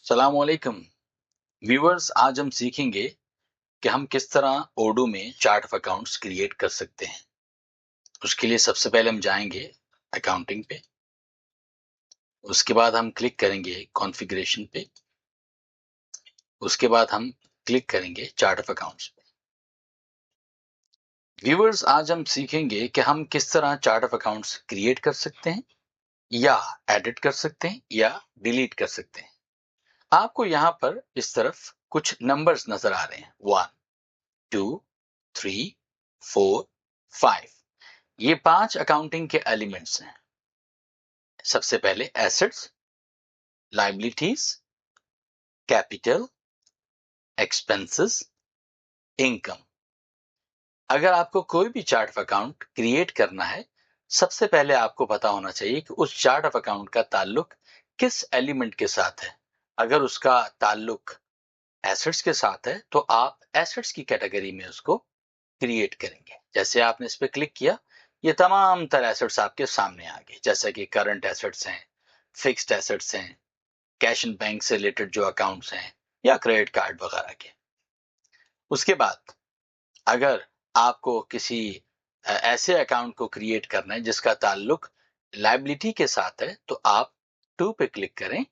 सलामुअलैकुम viewers. आज हम सीखेंगे कि हम किस तरह ओडू में चार्ट ऑफ अकाउंट्स क्रिएट कर सकते हैं। उसके लिए सबसे पहले हम जाएंगे अकाउंटिंग पे, उसके बाद हम क्लिक करेंगे कॉन्फ़िगरेशन पे, उसके बाद हम क्लिक करेंगे चार्ट ऑफ अकाउंट्स पे। व्यूअर्स, आज हम सीखेंगे कि हम किस तरह चार्ट ऑफ अकाउंट्स क्रिएट कर सकते हैं या एडिट कर सकते हैं या डिलीट कर सकते हैं। आपको यहाँ पर इस तरफ कुछ नंबर्स नजर आ रहे हैं, 1 2 3 4 5। ये 5 अकाउंटिंग के एलिमेंट्स हैं। सबसे पहले assets, liabilities, capital, expenses, income. अगर आपको कोई भी चार्ट ऑफ अकाउंट क्रिएट करना है, सबसे पहले आपको पता होना चाहिए कि उस चार्ट ऑफ अकाउंट का ताल्लुक किस एलिमेंट के साथ है। अगर उसका ताल्लुक एसेट्स के साथ है तो आप एसेट्स की कैटेगरी में उसको क्रिएट करेंगे। जैसे आपने इस पे क्लिक किया, ये तमाम तरह एसेट्स आपके सामने आ गए, जैसे कि करंट एसेट्स हैं, फिक्स्ड एसेट्स हैं, कैश एंड बैंक से रिलेटेड जो अकाउंट्स हैं या क्रेडिट कार्ड वगैरह के। उसके बाद अगर आपको किसी ऐसे अकाउंट को क्रिएट करना है जिसका ताल्लुक लायबिलिटी के साथ है, तो आप 2 पे क्लिक करें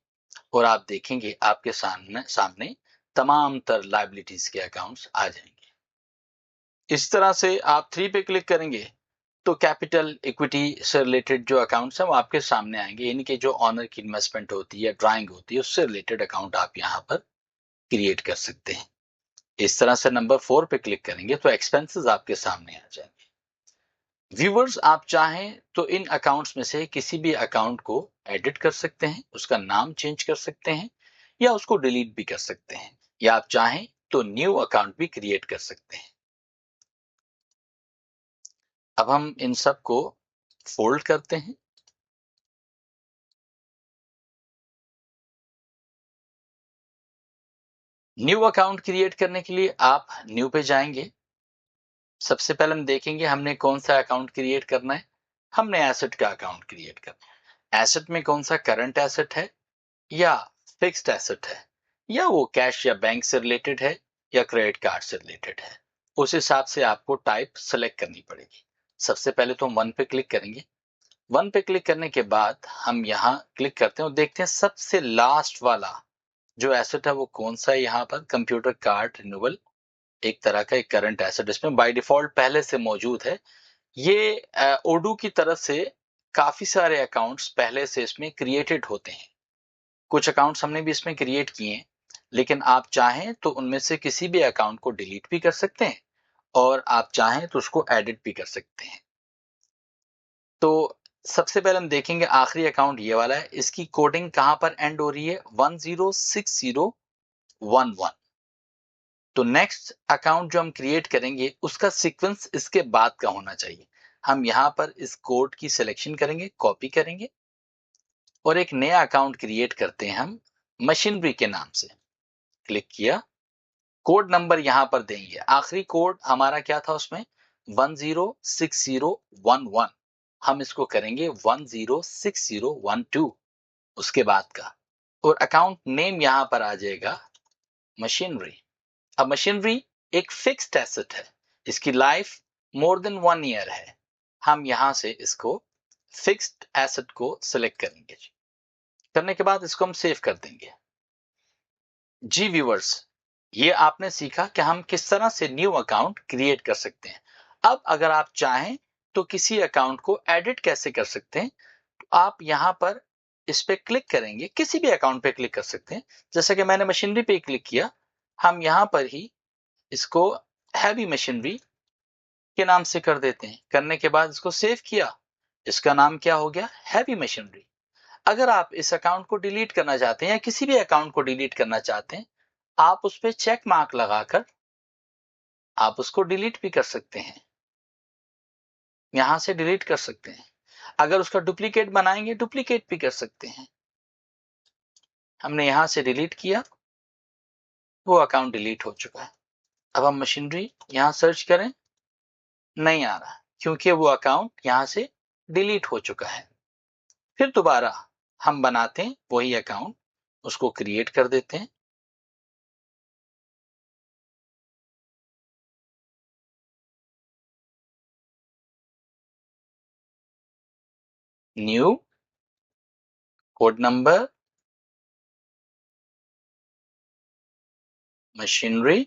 और आप देखेंगे आपके सामने सामने तमाम तर लायबिलिटीज के अकाउंट्स आ जाएंगे। इस तरह से आप 3 पे क्लिक करेंगे तो कैपिटल इक्विटी से रिलेटेड जो अकाउंट्स हैं वो आपके सामने आएंगे, यानी कि जो ऑनर की इन्वेस्टमेंट होती है, ड्राइंग होती है, उससे रिलेटेड अकाउंट आप यहाँ पर क्रिएट कर सकते हैं। इस तरह से नंबर 4 पे क्लिक करेंगे तो एक्सपेंसेस आपके सामने आ जाएंगे। व्यूअर्स, आप चाहें तो इन अकाउंट्स में से किसी भी अकाउंट को एडिट कर सकते हैं, उसका नाम चेंज कर सकते हैं या उसको डिलीट भी कर सकते हैं, या आप चाहें तो न्यू अकाउंट भी क्रिएट कर सकते हैं। अब हम इन सब को फोल्ड करते हैं। न्यू अकाउंट क्रिएट करने के लिए आप न्यू पे जाएंगे। सबसे पहले हम देखेंगे हमने कौन सा अकाउंट क्रिएट करना है। हमने एसेट का अकाउंट क्रिएट करना है। एसेट में कौन सा करंट एसेट है या फिक्स्ड एसेट है, या वो कैश या बैंक से रिलेटेड है या क्रेडिट कार्ड से रिलेटेड है, उस हिसाब से आपको टाइप सेलेक्ट करनी पड़ेगी। सबसे पहले तो हम 1 पे क्लिक करेंगे। 1 पे क्लिक करने के बाद हम यहाँ क्लिक करते हैं और देखते हैं सबसे लास्ट वाला जो एसेट है वो कौन सा है। यहाँ पर कंप्यूटर कार्ड रिन्यूअल, एक तरह का एक करंट एसेट इसमें बाय डिफॉल्ट पहले से मौजूद है। ये ओडू की तरफ से काफी सारे अकाउंट्स पहले से इसमें क्रिएटेड होते हैं। कुछ अकाउंट्स हमने भी इसमें क्रिएट किए हैं, लेकिन आप चाहें तो उनमें से किसी भी अकाउंट को डिलीट भी कर सकते हैं और आप चाहें तो उसको एडिट भी कर सकते हैं। तो सबसे पहले हम देखेंगे आखिरी अकाउंट ये वाला है, इसकी कोडिंग कहां पर एंड हो रही है, 106011। तो नेक्स्ट अकाउंट जो हम क्रिएट करेंगे उसका सीक्वेंस इसके बाद का होना चाहिए। हम यहाँ पर इस कोड की सिलेक्शन करेंगे, कॉपी करेंगे और एक नया अकाउंट क्रिएट करते हैं हम मशीनरी के नाम से। क्लिक किया, कोड नंबर यहाँ पर देंगे। आखिरी कोड हमारा क्या था उसमें, 106011। हम इसको करेंगे 106012 उसके बाद का, और अकाउंट नेम यहाँ पर आ जाएगा मशीनरी। अब मशीनरी एक फिक्स्ड एसेट है, इसकी लाइफ मोर देन 1 ईयर है। हम यहां से इसको फिक्स्ड एसेट को सिलेक्ट करेंगे। करने के बाद इसको हम सेव कर देंगे। जी व्यूअर्स, ये आपने सीखा कि हम किस तरह से न्यू अकाउंट क्रिएट कर सकते हैं। अब अगर आप चाहें तो किसी अकाउंट को एडिट कैसे कर सकते हैं, तो आप यहां पर इस पे क्लिक करेंगे, किसी भी अकाउंट पे क्लिक कर सकते हैं। जैसे कि मैंने मशीनरी पे क्लिक किया, हम यहां पर ही इसको हैवी मशीनरी के नाम से कर देते हैं। करने के बाद इसको सेव किया, इसका नाम क्या हो गया, हैवी मशीनरी। अगर आप इस अकाउंट को डिलीट करना चाहते हैं या किसी भी अकाउंट को डिलीट करना चाहते हैं, आप उस पर चेक मार्क लगाकर आप उसको डिलीट भी कर सकते हैं, यहां से डिलीट कर सकते हैं। अगर उसका डुप्लीकेट बनाएंगे, डुप्लीकेट भी कर सकते हैं। हमने यहां से डिलीट किया, वो अकाउंट डिलीट हो चुका है। अब हम मशीनरी यहां सर्च करें, नहीं आ रहा क्योंकि वो अकाउंट यहां से डिलीट हो चुका है। फिर दोबारा हम बनाते हैं वही अकाउंट उसको क्रिएट कर देते हैं। न्यू कोड नंबर, मशीनरी,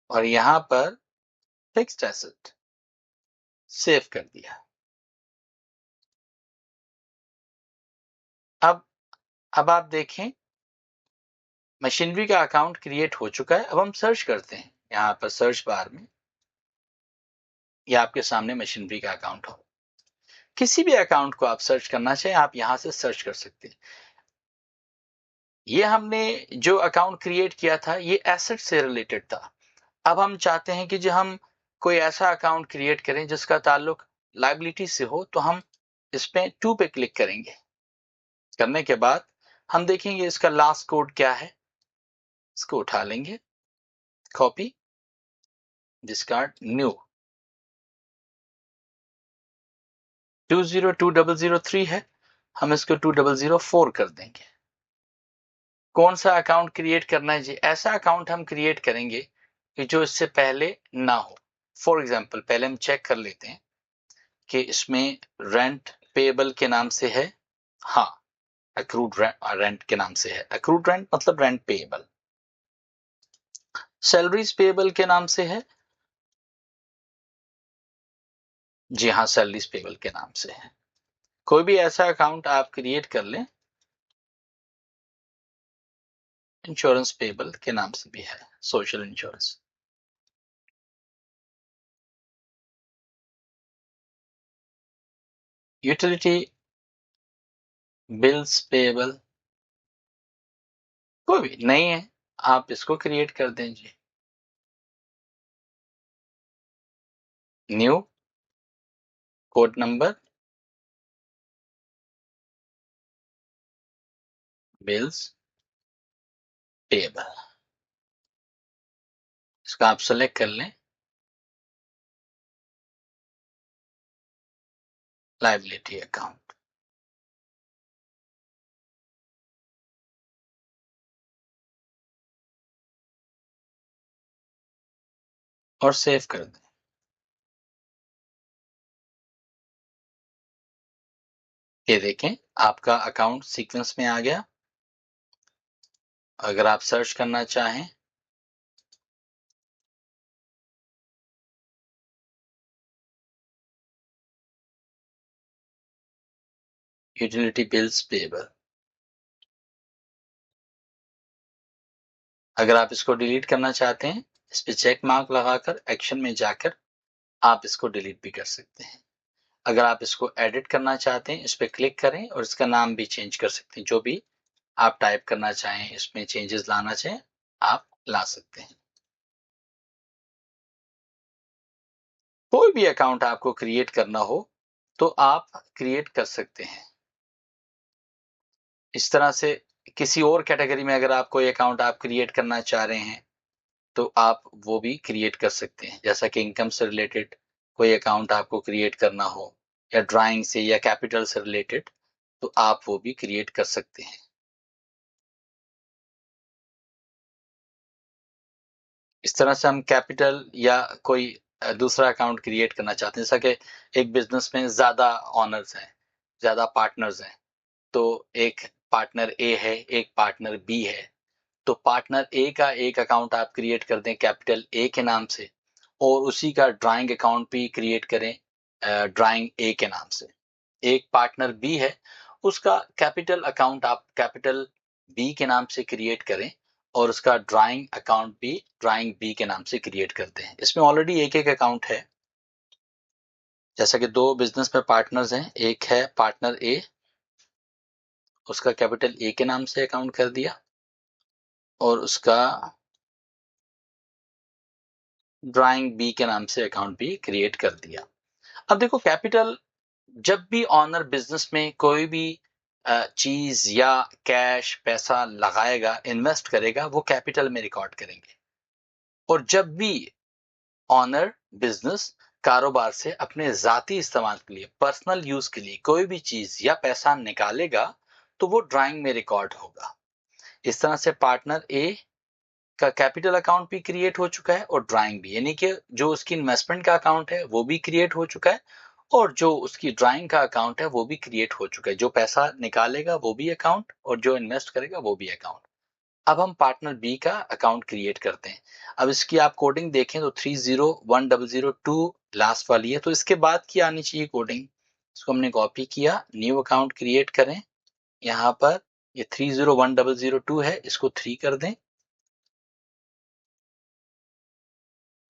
और यहां पर फिक्स्ड एसेट सेव कर दिया। अब आप देखें मशीनरी का अकाउंट क्रिएट हो चुका है। अब हम सर्च करते हैं यहां पर सर्च बार में, या आपके सामने मशीनरी का अकाउंट हो। किसी भी अकाउंट को आप सर्च करना चाहें, आप यहां से सर्च कर सकते हैं। ये हमने जो अकाउंट क्रिएट किया था ये एसेट से रिलेटेड था। अब हम चाहते हैं कि जो हम कोई ऐसा अकाउंट क्रिएट करें जिसका ताल्लुक लायबिलिटी से हो, तो हम इसमें 2 पे क्लिक करेंगे। करने के बाद हम देखेंगे इसका लास्ट कोड क्या है, इसको उठा लेंगे, कॉपी, डिस्कार्ड, न्यू 202003 है, हम इसको 2004 कर देंगे। कौन सा अकाउंट क्रिएट करना है जी? ऐसा अकाउंट हम क्रिएट करेंगे कि जो इससे पहले ना हो। फॉर एग्जाम्पल पहले हम चेक कर लेते हैं कि इसमें रेंट पेएबल के नाम से है। हाँ, अक्रूड रेंट के नाम से है। अक्रूड रेंट मतलब रेंट पेएबल। सैलरीज पेएबल के नाम से है। जी हाँ, सैलरीज पेएबल के नाम से है। कोई भी ऐसा अकाउंट आप क्रिएट कर लें। इंश्योरेंस पेएबल के नाम से भी है, social insurance. Utility bills payable, कोई भी नहीं है, आप इसको क्रिएट कर दें जी। New code number, bills payable, इसका आप सेलेक्ट कर लें, लायबिलिटी अकाउंट। और सेव कर दें। ये देखें आपका अकाउंट सीक्वेंस में आ गया। अगर आप सर्च करना चाहें, यूटिलिटी बिल्स पेएबल, अगर आप इसको डिलीट करना चाहते हैं, इस पे चेक मार्क लगाकर एक्शन में जाकर आप इसको डिलीट भी कर सकते हैं। अगर आप इसको एडिट करना चाहते हैं, इस पे क्लिक करें और इसका नाम भी चेंज कर सकते हैं। जो भी आप टाइप करना चाहें, इसमें चेंजेस लाना चाहें, आप ला सकते हैं। कोई भी अकाउंट आपको क्रिएट करना हो तो आप क्रिएट कर सकते हैं। इस तरह से किसी और कैटेगरी में अगर आप कोई अकाउंट आप क्रिएट करना चाह रहे हैं तो आप वो भी क्रिएट कर सकते हैं। जैसा कि इनकम से रिलेटेड कोई अकाउंट आपको क्रिएट करना हो, या ड्राइंग से या कैपिटल से रिलेटेड, तो आप वो भी क्रिएट कर सकते हैं। इस तरह से हम कैपिटल या कोई दूसरा अकाउंट क्रिएट करना चाहते हैं। जैसा कि एक बिजनेस में ज्यादा ऑनर्स हैं, ज्यादा पार्टनर्स हैं, तो एक पार्टनर ए है, एक पार्टनर बी है, तो पार्टनर ए का एक अकाउंट आप क्रिएट कर दें कैपिटल ए के नाम से, और उसी का ड्राइंग अकाउंट भी क्रिएट करें ड्राइंग ए के नाम से। एक पार्टनर बी है, उसका कैपिटल अकाउंट आप कैपिटल बी के नाम से क्रिएट करें, और उसका ड्राइंग अकाउंट भी ड्राइंग बी के नाम से क्रिएट करते हैं। इसमें ऑलरेडी एक एक अकाउंट है। जैसा कि दो बिजनेस में पार्टनर्स हैं, एक है पार्टनर ए, उसका कैपिटल ए के नाम से अकाउंट कर दिया, और उसका ड्राइंग बी के नाम से अकाउंट भी क्रिएट कर दिया। अब देखो कैपिटल, जब भी ऑनर बिजनेस में कोई भी चीज या कैश पैसा लगाएगा, इन्वेस्ट करेगा, वो कैपिटल में रिकॉर्ड करेंगे। और जब भी ऑनर बिजनेस कारोबार से अपने जाती इस्तेमाल के लिए, पर्सनल यूज के लिए कोई भी चीज या पैसा निकालेगा, तो वो ड्राइंग में रिकॉर्ड होगा। इस तरह से पार्टनर ए का कैपिटल अकाउंट भी क्रिएट हो चुका है और ड्राइंग भी, यानी कि जो उसकी इन्वेस्टमेंट का अकाउंट है वो भी क्रिएट हो चुका है और जो उसकी ड्राइंग का अकाउंट है वो भी क्रिएट हो चुका है। जो पैसा निकालेगा वो भी अकाउंट और जो इन्वेस्ट करेगा वो भी अकाउंट। अब हम पार्टनर बी का अकाउंट क्रिएट करते हैं। अब इसकी आप कोडिंग देखें तो 301002 लास्ट वाली है, तो इसके बाद की आनी चाहिए कोडिंग। इसको हमने कॉपी किया, न्यू अकाउंट क्रिएट करें। यहाँ पर ये 301002 है, इसको 3 कर दें,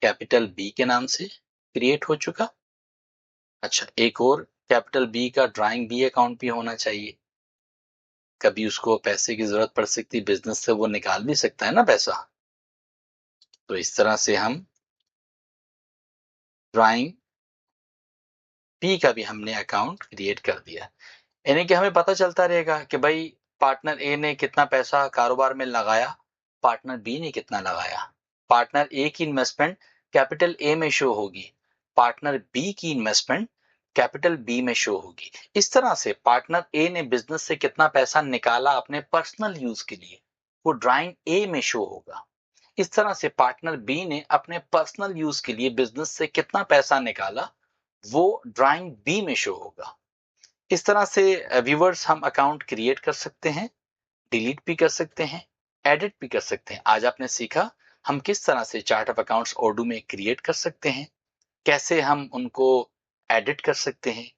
कैपिटल बी के नाम से क्रिएट हो चुका। अच्छा, एक और कैपिटल बी का ड्राइंग बी अकाउंट भी होना चाहिए, कभी उसको पैसे की जरूरत पड़ सकती, बिजनेस से वो निकाल भी सकता है ना पैसा। तो इस तरह से हम ड्राइंग बी का भी हमने अकाउंट क्रिएट कर दिया, यानी कि हमें पता चलता रहेगा कि भाई पार्टनर ए ने कितना पैसा कारोबार में लगाया, पार्टनर बी ने कितना लगाया। पार्टनर ए की इन्वेस्टमेंट कैपिटल ए में शो होगी, पार्टनर बी की इन्वेस्टमेंट कैपिटल बी में शो होगी। इस तरह से पार्टनर ए ने बिजनेस से कितना पैसा निकाला अपने पर्सनल यूज के लिए, वो ड्राइंग ए में शो होगा। इस तरह से पार्टनर बी ने अपने पर्सनल यूज के लिए बिजनेस से कितना पैसा निकाला, वो ड्राइंग बी में शो होगा। इस तरह से व्यूवर्स हम अकाउंट क्रिएट कर सकते हैं, डिलीट भी कर सकते हैं, एडिट भी कर सकते हैं। आज आपने सीखा हम किस तरह से चार्ट ऑफ अकाउंट्स ओडू में क्रिएट कर सकते हैं, कैसे हम उनको एडिट कर सकते हैं,